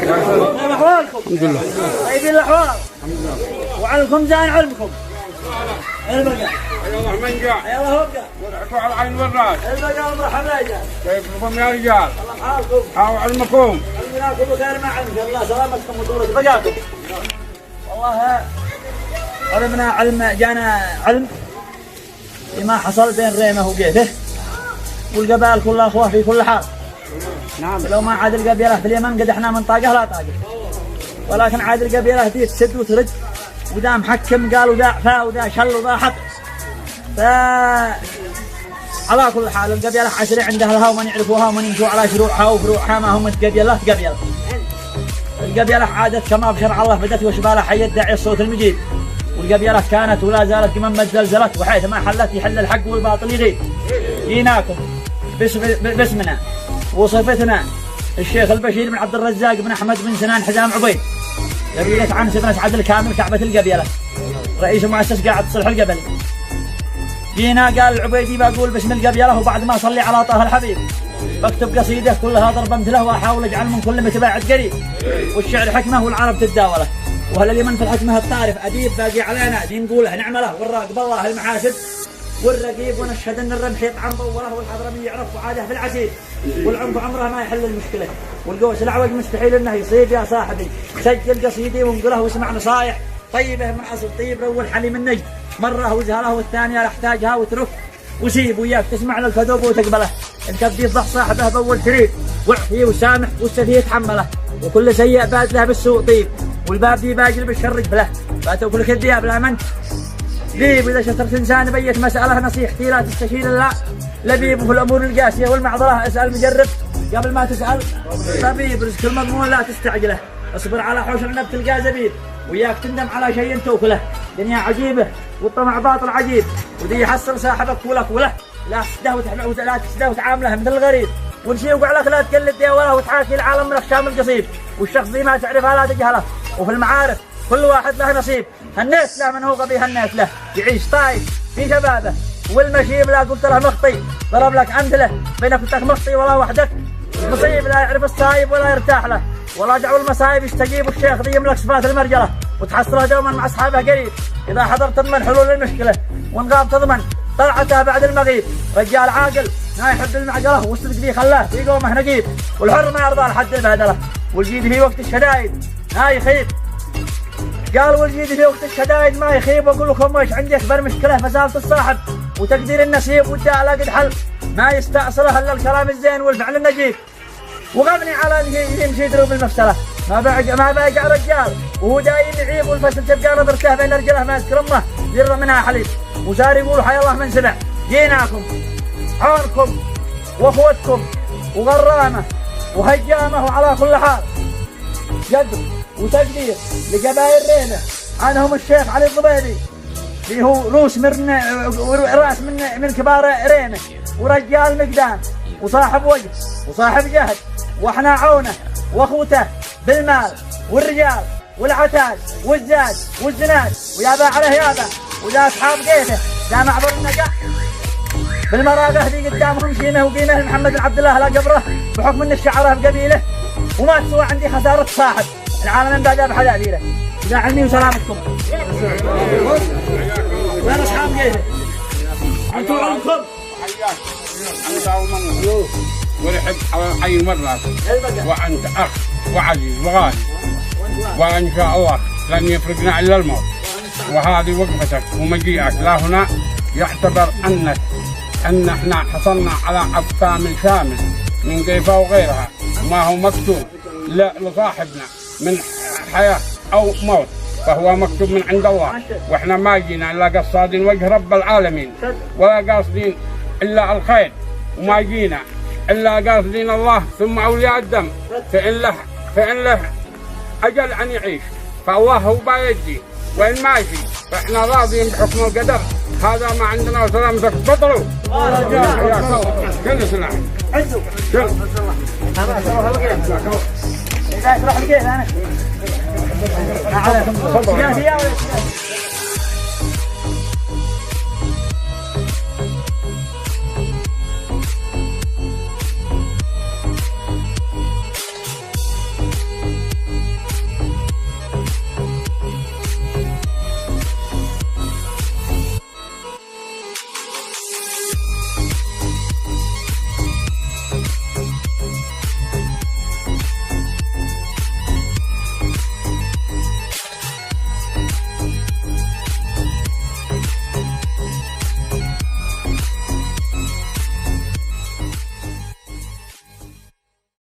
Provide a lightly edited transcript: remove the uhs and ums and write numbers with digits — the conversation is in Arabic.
كيف احوالكم؟ الحمد لله. طيبين الاحوال؟ وعليكم زين علمكم. البقاء. يلا من جاء؟ يلا ابقى. ورحتوا على العين والراس. البقاء مرحبا يا رجال. كيفكم يا رجال؟ الله حالكم. هاو علمكم. علمناكم بخير ما علمك الله سلامتكم وطولة بقاكم. والله علمنا علم جانا علم بما حصل بين ريمه وقيته والقبائل كلها اخوه في كل حال. نعم. لو ما عاد القبيله في اليمن قد احنا من طاقه لا طاقه. ولكن عاد القبيله دي تسد وترد وذا محكم قال وذا عفا وذا شل وذا حط. على كل حال القبيله عشرة عندها لها ومن يعرفوها ومن يمشوا على شروعها وفروعها ما هم قبيله قبيله. القبيله عادت كما بشرع الله بدت وشبالها حي يدعي الصوت المجيد. والقبيله كانت ولا زالت كما ما زلزلت وحيث ما حلت يحل الحق والباطل يغيب. جيناكم باسمنا وصفتنا الشيخ البشير بن عبد الرزاق بن احمد بن سنان حزام عبيد قبيله عنس بن اسعد الكامل كعبه القبيله رئيس مؤسس قاعد صلح القبلي. جينا قال العبيدي بقول باسم القبيله وبعد ما صلي على طه الحبيب بكتب قصيده كلها ضربا مثله واحاول اجعل من كل متباعد قريب. والشعر حكمه والعرب تتداوله وهل اليمن في الحكمه الطارف اديب باقي علينا دي نقوله نعمله والراقب الله المحاسب والرقيب ونشهد ان الرمح يطعن طوله والحضرمي يعرف وعاده في العسير والعنف عمره ما يحل المشكله والقوس الاعوج مستحيل انه يصيب يا صاحبي. سجل قصيدي وانقله واسمع نصايح طيبه من اصل طيب روى الحليم النجد مره وزهره والثانيه احتاجها وترك وسيب وياك تسمع للكذوب وتقبله. الكذب يفضح صاحبه باول شريك وعفي وسامح والسفيه يتحمله وكل سيء باد له بالسوء طيب والباب دي باجر بالشر قبله فاتوا كل كذاب لا منت ليب. إذا شطرت إنسان بيت مسألة نصيحتي لا تستشير الله لبيب في الأمور القاسية والمعضلة اسأل مجرب قبل ما تسأل طبيب. رزق المضمون لا تستعجله اصبر على حوش النب تلقى زبيب وياك تندم على شيء توكله. دنيا عجيبة والطمع باطل عجيب ودي يحصل صاحبك ولك وله لا تسده وتعامله مثل الغريب ونشيوق عليك لا تقلد يا وله وتحاكي العالم من اخشام القصيب والشخص ذي ما تعرفها لا تجهله. وفي المعارف كل واحد له نصيب هنيت له من هو غبي هنيت له يعيش طايف في شبابه والمشيب لا قلت له مخطي ضرب لك امثله بينك وانت مخطي ولا وحدك مصيب لا يعرف الصايب ولا يرتاح له ولا دعوا المصايب يستجيب الشيخ ذي يملك صفات المرجله وتحصله دوما مع اصحابه قريب. اذا حضر تضمن حلول المشكله وان غاب تضمن طلعته بعد المغيب. رجال عاقل ما يحب المعقله والصدق ذي خلاه في قومه نقيب والحر ما يرضى لحد البهدله والجيد في وقت الشدايد ما يخيب. قال والجيد في وقت الشدايد ما يخيب واقول لكم وش عندي اكبر مشكله فسالة الصاحب وتقدير النصيب والداء لا قد حل ما يستأصله الا الكلام الزين والفعل النجيب وغبني على اللي يمشي يدرب المفسره ما باقع رجال وهو دايم يعيب والفصل تبقى نظرته بين رجله ما يذكر امه يرى منها حليب وصار يقول حي الله من سمع. جيناكم عونكم واخوتكم وغرامه وهجامه وعلى كل حال قدر وتقدير لقبائل ريمه عنهم الشيخ علي الضبيبي اللي هو راس من كبار ريمه ورجال مقدام وصاحب وجه وصاحب جهد واحنا عونه واخوته بالمال والرجال والعتاد والزاد والزناد ويابا عليه يابا وذا اصحاب قيته ذا معبر النجاح بالمراقه ذي قدامهم شيمه وقيمه محمد بن عبد الله لا قبره بحكم ان الشعره بقبيله وما تسوى عندي خساره صاحب العالم من بعدها بحذافيره. ذا علمي وسلامتكم. وين اصحاب قيته؟ انتم علمكم ورحب حي مرة وأنت أخ وعزيز وغالي وإن شاء الله لن يفرقنا إلا الموت وهذه وقفتك ومجيئك لا هنا يعتبر أن احنا حصلنا على أقسام شامل من قيفة وغيرها ما هو مكتوب لصاحبنا من حياة أو موت فهو مكتوب من عند الله واحنا ما جينا إلا قصادين وجه رب العالمين ولا قاصدين إلا الخير وما جينا إلا قاصدين الله ثم أولياء الدم فإن له أجل أن يعيش فالله هو بايدي وإن ماشي فإحنا راضيين بحكم القدر. هذا ما عندنا وسلامتك تفضلوا. كل سلاح عزوا كل إذا أشرح لك أنا